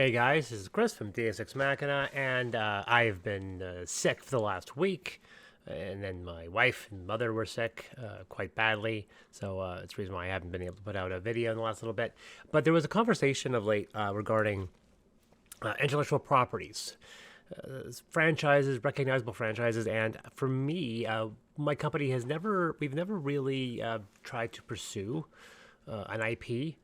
Hey guys, this is Chris from Deus Ex Machina, and I've been sick for the last week, and then my wife and mother were sick quite badly, so it's the reason why I haven't been able to put out a video in the last little bit. But there was a conversation of late regarding intellectual properties, franchises, recognizable franchises, and for me, my company we've never really tried to pursue an IP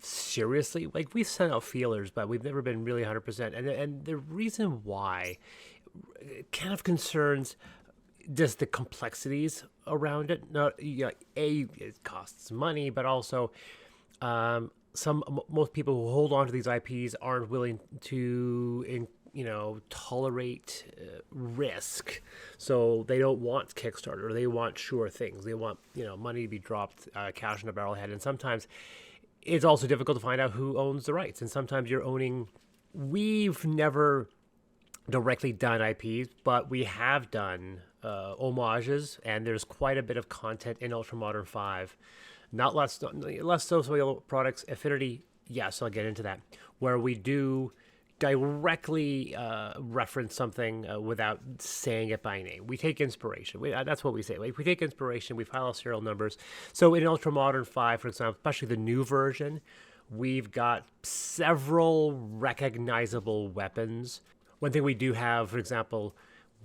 seriously. Like, we sent out feelers, but we've never been really 100%. And the reason why it kind of concerns just the complexities around it. Not, it costs money, but also most people who hold on to these IPs aren't willing to tolerate risk. So they don't want Kickstarter. They want sure things. They want money to be dropped, cash in a barrel ahead. And sometimes it's also difficult to find out who owns the rights. And sometimes you're owning. We've never directly done IPs, but we have done homages, and there's quite a bit of content in Ultramodern 5. Not less so some other products. Affinity, yes, I'll get into that, where we do directly reference something without saying it by name. We take inspiration. That's what we say. Like, we take inspiration, we file serial numbers. So in Ultramodern 5, for example, especially the new version, we've got several recognizable weapons. One thing we do have, for example,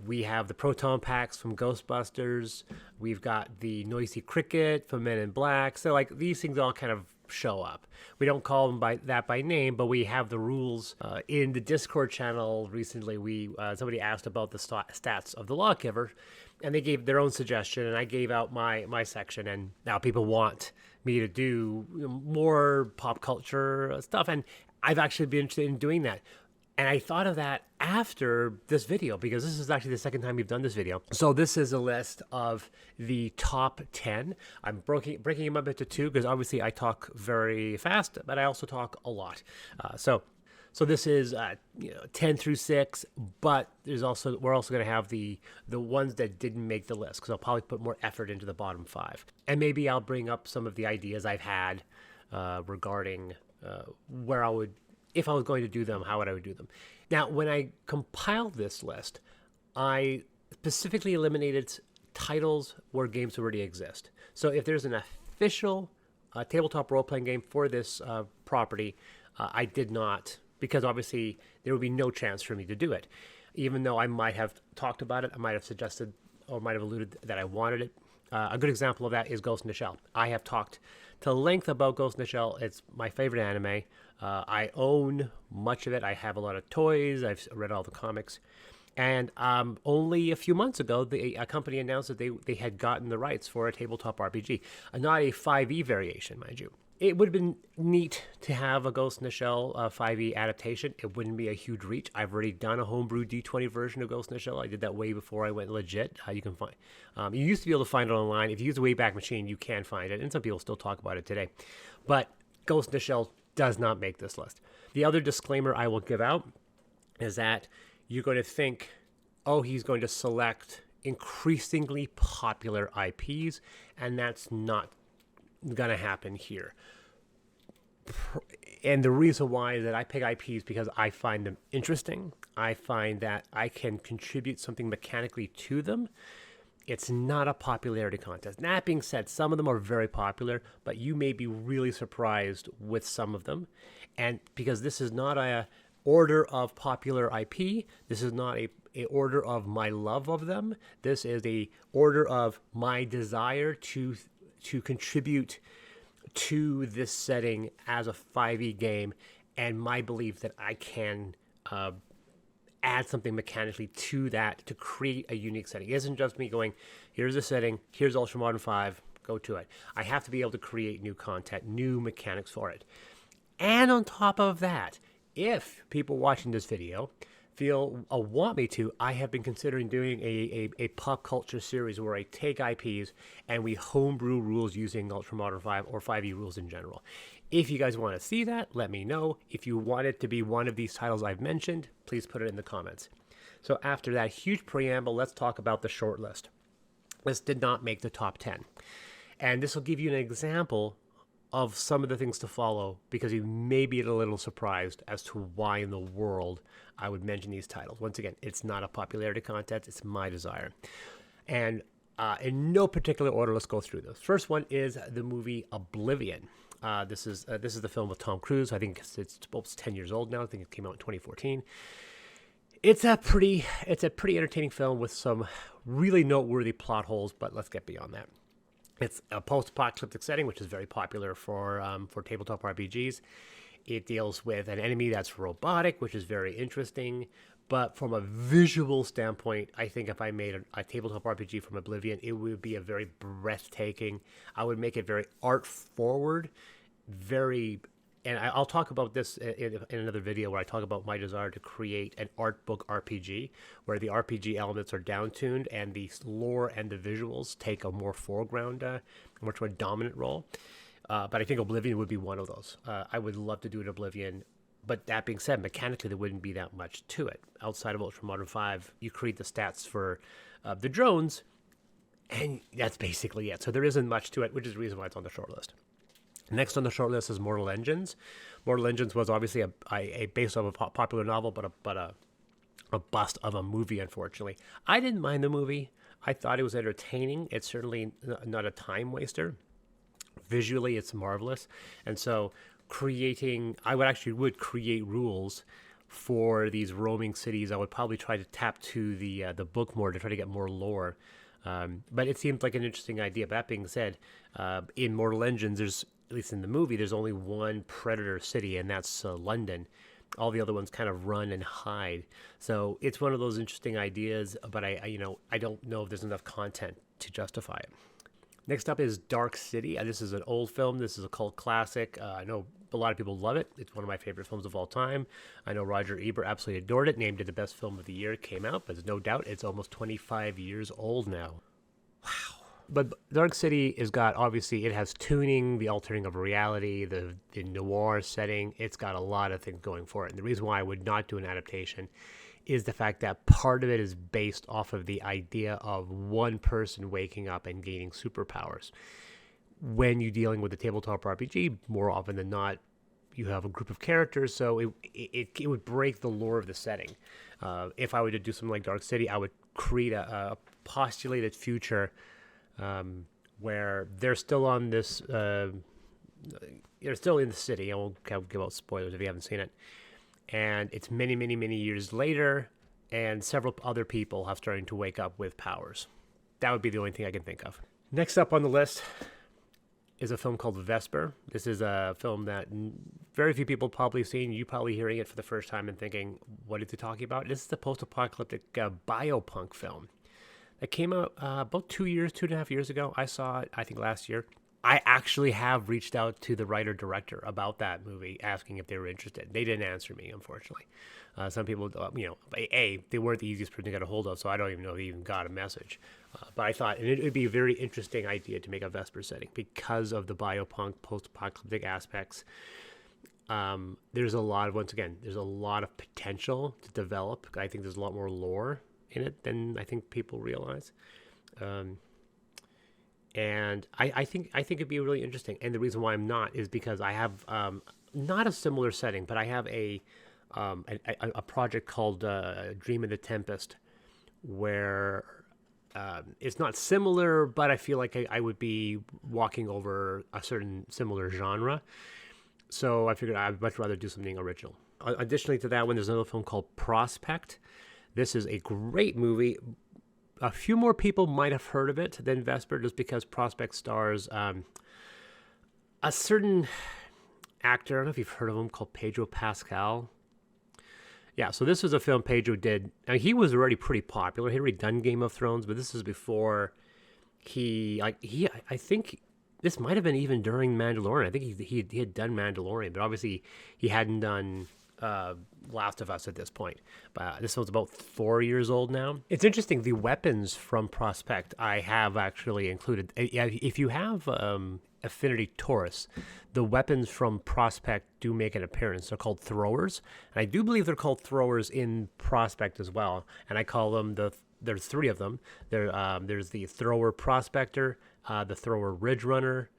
we have the proton packs from Ghostbusters. We've got the noisy cricket from Men in Black. So, like, these things all kind of show up. We don't call them by name, but we have the rules in the Discord channel. Recently, somebody asked about the stats of the Lawgiver, and they gave their own suggestion, and I gave out my section. And now people want me to do more pop culture stuff, and I've actually been interested in doing that. And I thought of that after this video, because this is actually the second time we've done this video. So this is a list of the top 10. I'm breaking them up into two, because obviously I talk very fast, but I also talk a lot. So this is 10 through 6, but we're also going to have the ones that didn't make the list, because I'll probably put more effort into the bottom 5. And maybe I'll bring up some of the ideas I've had regarding where I would, if I was going to do them, how would I do them. Now, when I compiled this list, I specifically eliminated titles where games already exist. So if there's an official tabletop role-playing game for this property, I did not, because obviously there would be no chance for me to do it. Even though I might have talked about it, I might have suggested or might have alluded that I wanted it. A good example of that is Ghost in the Shell. I have talked to length about Ghost in the Shell. It's my favorite anime. I own much of it. I have a lot of toys. I've read all the comics. And only a few months ago, a company announced that they had gotten the rights for a tabletop RPG. Not a 5e variation, mind you. It would have been neat to have a Ghost in the Shell 5e adaptation. It wouldn't be a huge reach. I've already done a homebrew D20 version of Ghost in the Shell. I did that way before I went legit. You can find. You used to be able to find it online. If you use the Wayback Machine, you can find it, and some people still talk about it today. But Ghost in the Shell does not make this list. The other disclaimer I will give out is that you're going to think, oh, he's going to select increasingly popular IPs, and that's not going to happen here. And the reason why is that I pick IPs because I find them interesting. I find that I can contribute something mechanically to them. It's not a popularity contest. That being said, some of them are very popular, but you may be really surprised with some of them. And because this is not a order of popular IP, this is not a order of my love of them. This is a order of my desire to contribute to this setting as a 5e game, and my belief that I can add something mechanically to that to create a unique setting. It isn't just me going, here's a setting, here's Ultramodern 5, go to it. I have to be able to create new content, new mechanics for it. And on top of that, if people watching this video feel want me to, I have been considering doing a pop culture series where I take IPs and we homebrew rules using Ultramodern 5 or 5e rules in general. If you guys want to see that, let me know. If you want it to be one of these titles I've mentioned, please put it in the comments. So after that huge preamble, let's talk about the short list. This did not make the top 10. And this will give you an example of some of the things to follow, because you may be a little surprised as to why in the world I would mention these titles. Once again, it's not a popularity contest, it's my desire. And in no particular order, let's go through this. First one is the movie Oblivion. This is the film with Tom Cruise. I think it's almost 10 years old now. I think it came out in 2014. It's a pretty entertaining film with some really noteworthy plot holes, but let's get beyond that. It's a post-apocalyptic setting, which is very popular for tabletop RPGs. It deals with an enemy that's robotic, which is very interesting. But from a visual standpoint, I think if I made a tabletop RPG from Oblivion, it would be a very breathtaking. I would make it very art-forward, and I'll talk about this in another video where I talk about my desire to create an art book RPG where the RPG elements are down-tuned and the lore and the visuals take a more foreground, much more dominant role. But I think Oblivion would be one of those. I would love to do an Oblivion. But that being said, mechanically, there wouldn't be that much to it. Outside of Ultramodern 5, you create the stats for the drones, and that's basically it. So there isn't much to it, which is the reason why it's on the short list. Next on the short list is Mortal Engines. Mortal Engines was obviously a based off a popular novel, but a bust of a movie, unfortunately. I didn't mind the movie. I thought it was entertaining. It's certainly not a time waster. Visually, it's marvelous. And so I would create rules for these roaming cities. I would probably try to tap to the book more to try to get more lore. But it seemed like an interesting idea. But that being said, in Mortal Engines, there's, at least in the movie, there's only one predator city, and that's London. All the other ones kind of run and hide. So it's one of those interesting ideas, but I don't know if there's enough content to justify it. Next up is Dark City. This is an old film. This is a cult classic. I know a lot of people love it. It's one of my favorite films of all time. I know Roger Ebert absolutely adored it, named it the best film of the year. It came out, but there's no doubt it's almost 25 years old now. Wow. But Dark City it has tuning, the altering of reality, the noir setting. It's got a lot of things going for it. And the reason why I would not do an adaptation is the fact that part of it is based off of the idea of one person waking up and gaining superpowers. When you're dealing with a tabletop RPG, more often than not, you have a group of characters, so it would break the lore of the setting. If I were to do something like Dark City, I would create a postulated future where they're still on this, they're still in the city. I won't give out spoilers if you haven't seen it. And it's many, many, many years later, and several other people have started to wake up with powers. That would be the only thing I can think of. Next up on the list is a film called Vesper. This is a film that very few people probably seen. You probably hearing it for the first time and thinking, what is he talking about? This is the post-apocalyptic biopunk film that came out about 2.5 years ago. I saw it, I think, last year. I actually have reached out to the writer-director about that movie, asking if they were interested. They didn't answer me, unfortunately. Some people, they weren't the easiest person to get a hold of, so I don't even know if they even got a message. But I thought it would be a very interesting idea to make a Vesper setting because of the biopunk, post-apocalyptic aspects. There's a lot of potential to develop. I think there's a lot more lore in it than I think people realize. And I think it'd be really interesting. And the reason why I'm not is because I have not a similar setting, but I have a project called Dream of the Tempest, where it's not similar, but I feel like I would be walking over a certain similar genre. So I figured I'd much rather do something original. Additionally to that one, there's another film called Prospect. This is a great movie. A few more people might have heard of it than Vesper, just because Prospect stars a certain actor. I don't know if you've heard of him, called Pedro Pascal. Yeah, so this was a film Pedro did. Now, he was already pretty popular. He'd already done Game of Thrones, but this is before I think this might have been even during Mandalorian. I think he had done Mandalorian, but obviously he hadn't done Last of Us at this point. But this one's about 4 years old now. It's interesting, the weapons from Prospect I have actually included. If you have Affinity Taurus, the weapons from Prospect do make an appearance. They're called throwers, and I do believe they're called throwers in Prospect as well. And I call them there's three of them. There's the Thrower Prospector, the Thrower Ridge Runner,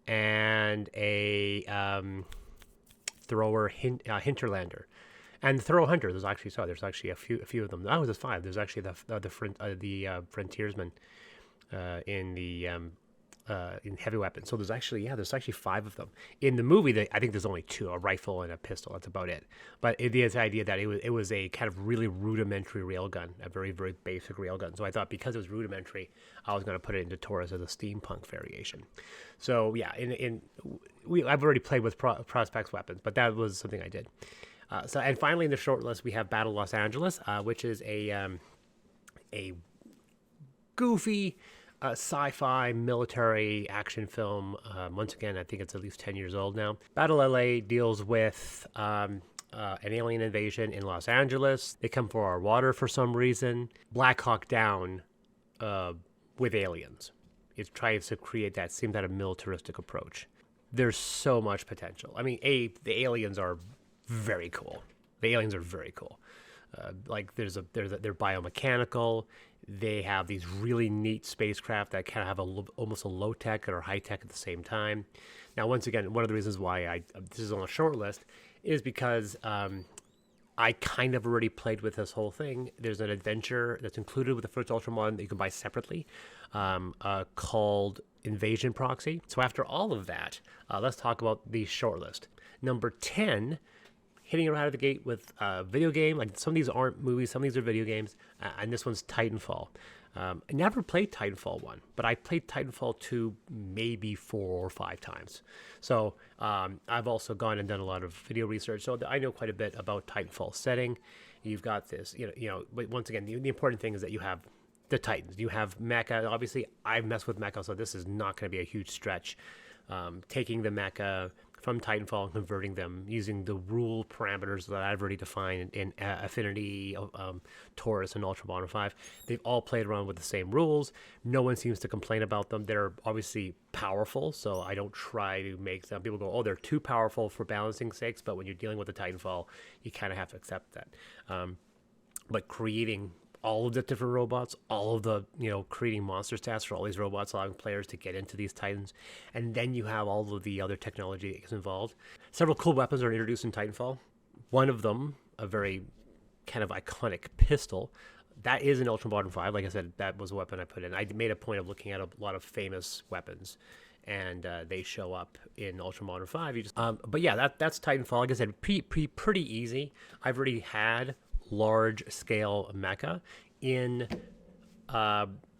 and a thrower hinterlander. And the Throw Hunter, there's actually a few of them. Oh, there's 5. There's actually the frontiersman in heavy weapons. So there's actually 5 of them. In the movie, I think there's only 2, a rifle and a pistol. That's about it. But the idea that it was a kind of really rudimentary railgun, a very, very basic railgun. So I thought because it was rudimentary, I was going to put it into Taurus as a steampunk variation. So yeah, I've already played with Prospects weapons, but that was something I did. And finally in the short list, we have Battle Los Angeles, which is a goofy sci-fi military action film. Once again, I think it's at least 10 years old now. Battle LA deals with an alien invasion in Los Angeles. They come for our water for some reason. Black Hawk Down with aliens. It tries to create that militaristic approach. There's so much potential. I mean, the aliens are very cool. They're biomechanical. They have these really neat spacecraft that kind of have almost a low tech or high tech at the same time. Now, once again, one of the reasons why this is on a short list is because I kind of already played with this whole thing. There's an adventure that's included with the first Ultramodern that you can buy separately, called Invasion Proxy. So after all of that, let's talk about the short list. Number 10. Hitting it right out of the gate with a video game. Like some of these aren't movies, some of these are video games, and this one's Titanfall. I never played Titanfall 1, but I played Titanfall 2 maybe 4 or 5 times. So I've also gone and done a lot of video research, so I know quite a bit about Titanfall setting. You've got this, but once again, the important thing is that you have the Titans. You have mecha. Obviously, I've messed with mecha, so this is not going to be a huge stretch. Taking the mecha from Titanfall and converting them using the rule parameters that I've already defined in Affinity, Taurus, and Ultramodern 5. They've all played around with the same rules. No one seems to complain about them. They're obviously powerful, so I don't try to make them. People go, oh, they're too powerful for balancing sakes, but when you're dealing with the Titanfall, you kind of have to accept that. But creating all of the different robots, all of the, creating monster stats for all these robots, allowing players to get into these Titans. And then you have all of the other technology that gets involved. Several cool weapons are introduced in Titanfall. One of them, a very kind of iconic pistol, that is in Ultramodern 5. Like I said, that was a weapon I put in. I made a point of looking at a lot of famous weapons, and they show up in Ultramodern 5. But yeah, that's Titanfall. Like I said, pretty easy. I've already had large-scale mecha in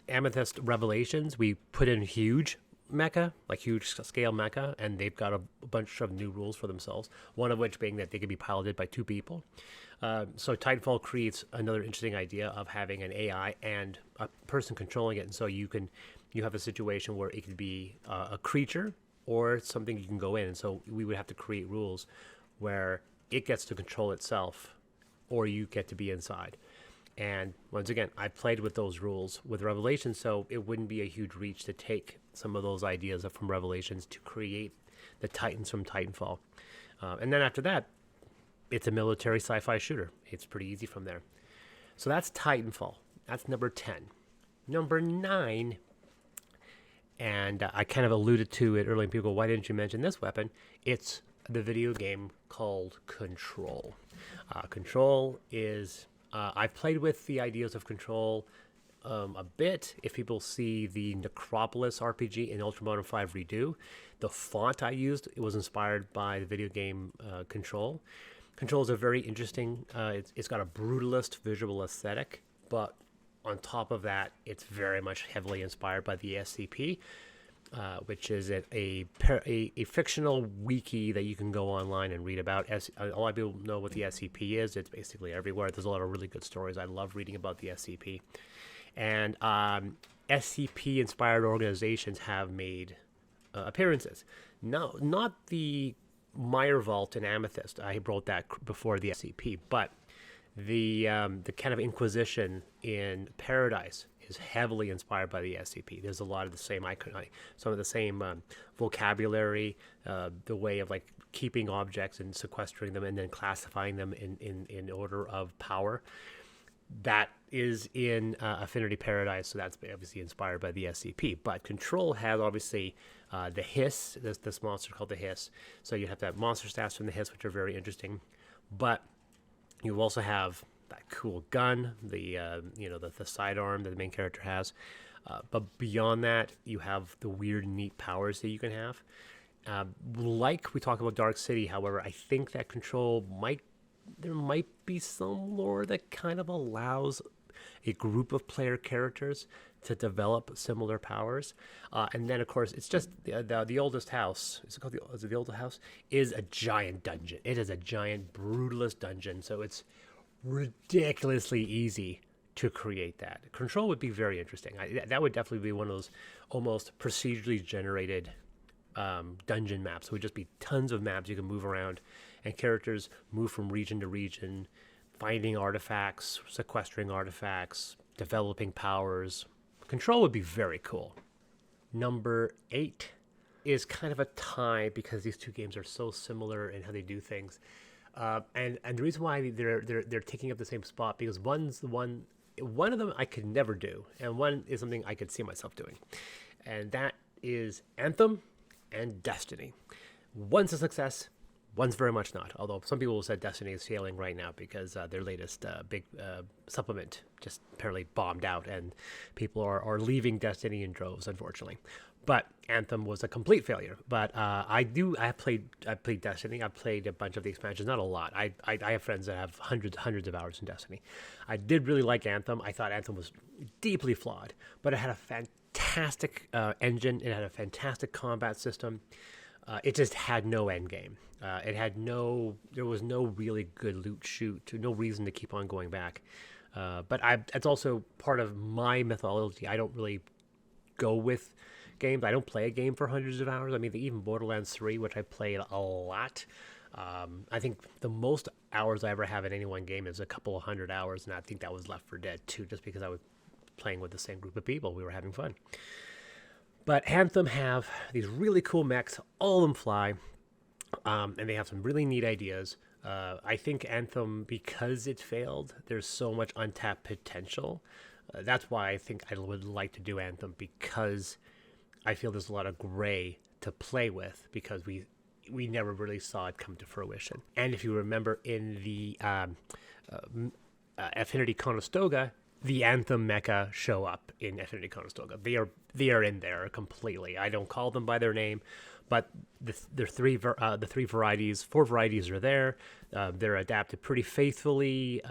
Amethyst Revelations. We put in huge mecha, like huge-scale mecha, and they've got a bunch of new rules for themselves, one of which being that they can be piloted by 2 people. So Titanfall creates another interesting idea of having an AI and a person controlling it, and so you have a situation where it could be a creature or something you can go in, and so we would have to create rules where it gets to control itself or you get to be inside. And once again, I played with those rules with Revelations, so it wouldn't be a huge reach to take some of those ideas from Revelations to create the Titans from Titanfall. And then after that, it's a military sci-fi shooter. It's pretty easy from there. So that's Titanfall. That's number 10. Number 9, and I kind of alluded to it earlier. People go, why didn't you mention this weapon? It's the video game called Control. Control is, I've played with the ideas of Control a bit. If people see the Necropolis RPG in Ultramodern 5 Redo, the font I used, it was inspired by the video game Control. Control is a very interesting, it's got a brutalist visual aesthetic, but on top of that, it's very much heavily inspired by the SCP. Which is a fictional wiki that you can go online and read about. A lot of people know what the SCP is. It's basically everywhere. There's a lot of really good stories. I love reading about the SCP. And SCP-inspired organizations have made appearances. No, not the Meyer Vault in Amethyst. I wrote that before the SCP, but the kind of Inquisition in Paradise is heavily inspired by the SCP. There's a lot of the same some of the same vocabulary, the way of like keeping objects and sequestering them and then classifying them in order of power. that is in Affinity Paradise, so that's obviously inspired by the SCP. But Control has obviously the Hiss, this monster called the Hiss. So you have to have monster stats from the Hiss, which are very interesting. But you also have that cool gun, the sidearm that the main character has. But beyond that, you have the weird, neat powers that you can have. Like we talked about Dark City, however, I think that Control there might be some lore that kind of allows a group of player characters to develop similar powers. And then, of course, it's just the oldest house. Is it the oldest house? Is a giant dungeon. It is a giant, brutalist dungeon. So it's ridiculously easy to create that. Control would be very interesting. That would definitely be one of those almost procedurally generated dungeon maps. It would just be tons of maps you can move around, and characters move from region to region, finding artifacts, sequestering artifacts, developing powers. Control would be very cool. Number 8 is kind of a tie because these two games are so similar in how they do things. And the reason why they're taking up the same spot, because one of them I could never do, and one is something I could see myself doing, and that is Anthem and Destiny. One's a success, one's very much not. Although some people will say Destiny is failing right now because their latest big supplement just apparently bombed out, and people are leaving Destiny in droves, unfortunately. But Anthem was a complete failure. But I played Destiny. I played a bunch of the expansions, not a lot. I have friends that have hundreds of hours in Destiny. I did really like Anthem. I thought Anthem was deeply flawed, but it had a fantastic engine. It had a fantastic combat system. It just had no end game. There was no really good loot shoot, no reason to keep on going back. But it's also part of my mythology. I don't really go with games. I don't play a game for hundreds of hours. I mean, even Borderlands 3, which I played a lot. I think the most hours I ever have in any one game is a couple of 100 hours, and I think that was Left 4 Dead 2, just because I was playing with the same group of people. We were having fun. But Anthem have these really cool mechs. All of them fly, and they have some really neat ideas. I think Anthem, because it failed, there's so much untapped potential. That's why I think I would like to do Anthem, because I feel there's a lot of gray to play with, because we never really saw it come to fruition. And if you remember in the Affinity Conestoga, the Anthem mecha show up in Affinity Conestoga. They are in there completely. I don't call them by their name, but the four varieties are there. They're adapted pretty faithfully.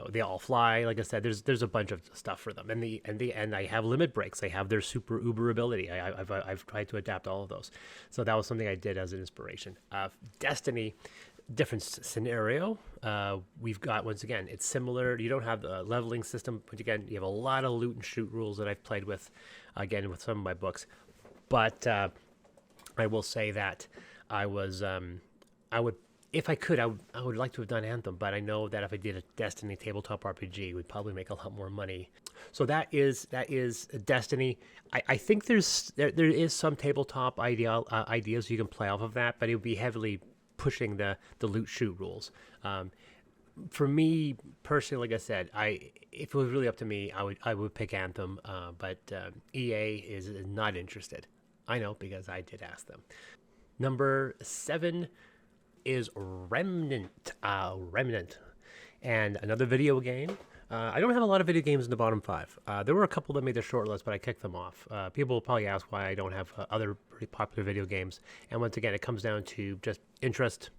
They all fly. Like I said, there's a bunch of stuff for them, and I have limit breaks. They have their super uber ability. I've tried to adapt all of those, so that was something I did as an inspiration. Destiny, different scenario. We've got, once again, it's similar. You don't have the leveling system, but again, you have a lot of loot and shoot rules that I've played with, again, with some of my books. But I will say that I would, if I could, I would like to have done Anthem, but I know that if I did a Destiny tabletop RPG, it would probably make a lot more money. So that is Destiny. I think there is some tabletop ideas you can play off of that, but it would be heavily pushing the loot shoot rules. For me personally, like I said, if it was really up to me, I would pick Anthem, but EA is not interested. I know, because I did ask them. Number 7 is Remnant. And another video game. I don't have a lot of video games in the bottom 5. There were a couple that made the short list, but I kicked them off. People will probably ask why I don't have other pretty popular video games. And once again, it comes down to just interest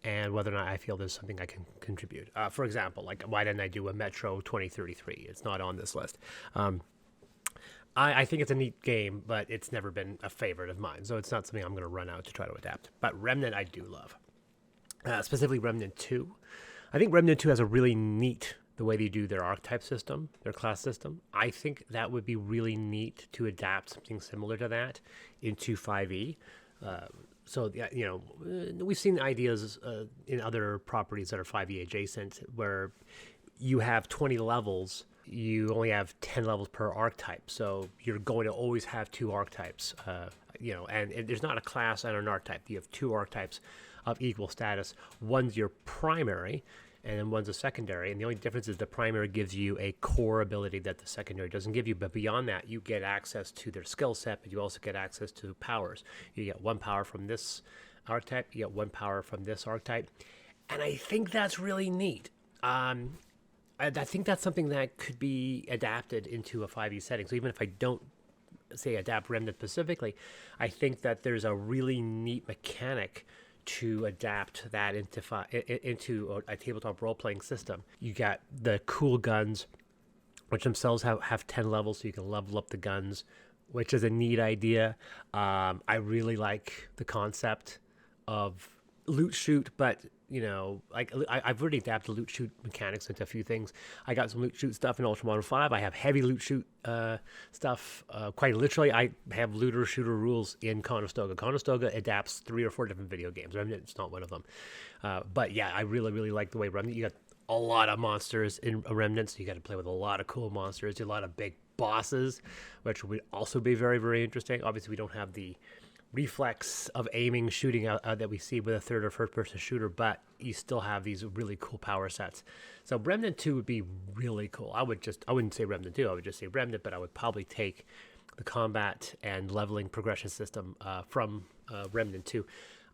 and whether or not I feel there's something I can contribute. For example, like, why didn't I do a Metro 2033? It's not on this list. I think it's a neat game, but it's never been a favorite of mine, so it's not something I'm going to run out to try to adapt. But Remnant I do love. Specifically Remnant 2. I think Remnant 2 has a really neat, the way they do their archetype system, their class system. I think that would be really neat to adapt something similar to that into 5e. So, we've seen ideas in other properties that are 5e adjacent, where you have 20 levels, you only have 10 levels per archetype. So you're going to always have 2 archetypes, and there's not a class and an archetype. You have 2 archetypes of equal status. One's your primary, and then one's a secondary. And the only difference is the primary gives you a core ability that the secondary doesn't give you. But beyond that, you get access to their skill set, but you also get access to powers. You get one power from this archetype, you get one power from this archetype. And I think that's really neat. I think that's something that could be adapted into a 5e setting. So even if I don't say adapt Remnant specifically, I think that there's a really neat mechanic to adapt that into a tabletop role-playing system. You got the cool guns, which themselves have 10 levels, so you can level up the guns, which is a neat idea. I really like the concept of loot shoot, but I've already adapted loot shoot mechanics into a few things. I got some loot shoot stuff in Ultramodern 5. I have heavy loot shoot stuff. Quite literally, I have looter shooter rules in Conestoga. Conestoga adapts 3 or 4 different video games. Remnant's not one of them. But yeah, I really, really like the way Remnant. You got a lot of monsters in Remnant, so you got to play with a lot of cool monsters, a lot of big bosses, which would also be very, very interesting. Obviously, we don't have the reflex of aiming, shooting out that we see with a third or first person shooter, but you still have these really cool power sets. So Remnant 2 would be really cool. I wouldn't say Remnant 2, I would just say Remnant, but I would probably take the combat and leveling progression system from Remnant 2.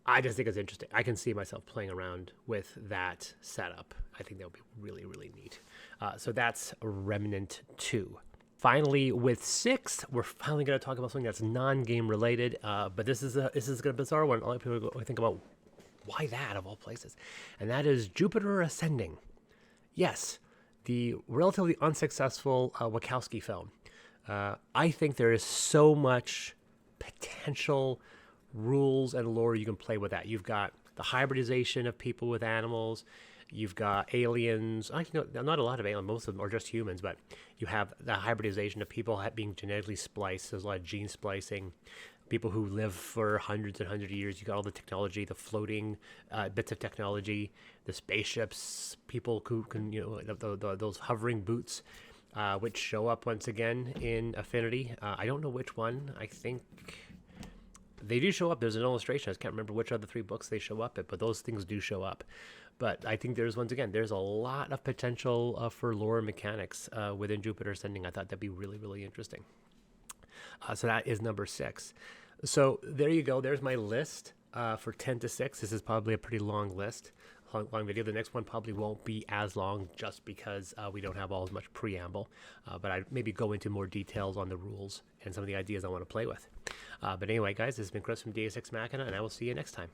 I just think it's interesting. I can see myself playing around with that setup. I think that would be really, really neat. So that's Remnant 2. Finally, with 6, we're finally going to talk about something that's non-game related, but this is a bizarre one. A lot of people think about why that of all places, and that is Jupiter Ascending. Yes, the relatively unsuccessful Wachowski film. I think there is so much potential rules and lore you can play with that. You've got the hybridization of people with animals. You've got aliens. Not a lot of aliens. Most of them are just humans, but you have the hybridization of people being genetically spliced. There's a lot of gene splicing. People who live for hundreds and hundreds of years. You got all the technology, the floating bits of technology, the spaceships, people who can, those hovering boots, which show up once again in Affinity. I don't know which one. I think they do show up. There's an illustration. I just can't remember which of the 3 books they show up at, but those things do show up. But I think there's a lot of potential for lore mechanics within Jupiter Ascending. I thought that'd be really, really interesting. So that is number 6. So there you go. There's my list for 10 to 6. This is probably a pretty long list, long video. The next one probably won't be as long just because we don't have all as much preamble. But I maybe go into more details on the rules and some of the ideas I want to play with. But anyway, guys, this has been Chris from Deus Ex Machina, and I will see you next time.